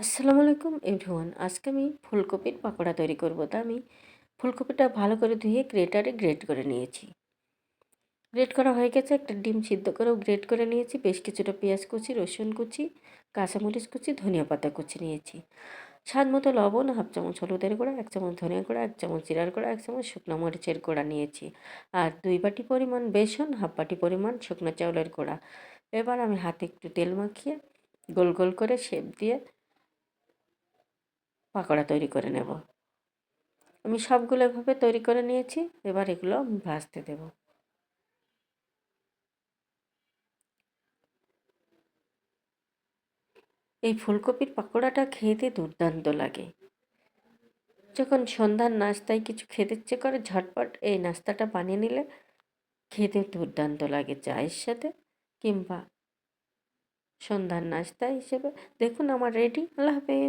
আসসালামু আলাইকুম এভরিওয়ান। আজকে আমি ফুলকপির পাকোড়া তৈরি করব। তা আমি ফুলকপিটা ভালো করে ধুয়ে গ্রেটারে গ্রেট করে নিয়েছি। গ্রেট করা হয়ে গেছে। একটা ডিম সিদ্ধ করেও গ্রেট করে নিয়েছি। বেশ কিছুটা পেঁয়াজ কুচি, রসুন কুচি, কাঁচামরিচ কুচি, ধনিয়া পাতা কুচি নিয়েছি। স্বাদ মতো লবণ, হাফ চামচ হলুদের গুঁড়া, 1 চামচ ধনিয়া গুঁড়া, 1 চামচ জিরার গুঁড়া, 1 চামচ শুকনো মরিচের গুঁড়া নিয়েছি। আর 2 বাটি পরিমাণ বেসন, হাফ বাটি পরিমাণ শুকনো চাউলের গুঁড়া। এবার আমি হাতে একটু তেল মাখিয়ে গোল গোল করে শেপ দিয়ে পাকোড়া তৈরি করে নেব। আমি সবগুলো এভাবে তৈরি করে নিয়েছি। এবার এগুলো আমি ভাজতে দেব। এই ফুলকপির পাকোড়াটা খেতে দুর্দান্ত লাগে। যখন সন্ধ্যার নাস্তায় কিছু খেতে ইচ্ছে করে, ঝটপট এই নাস্তাটা বানিয়ে নিলে খেতে দুর্দান্ত লাগে চায়ের সাথে, কিংবা সন্ধ্যার নাস্তা হিসেবে। দেখুন আমার রেডি। আল্লাহ হাফেজ।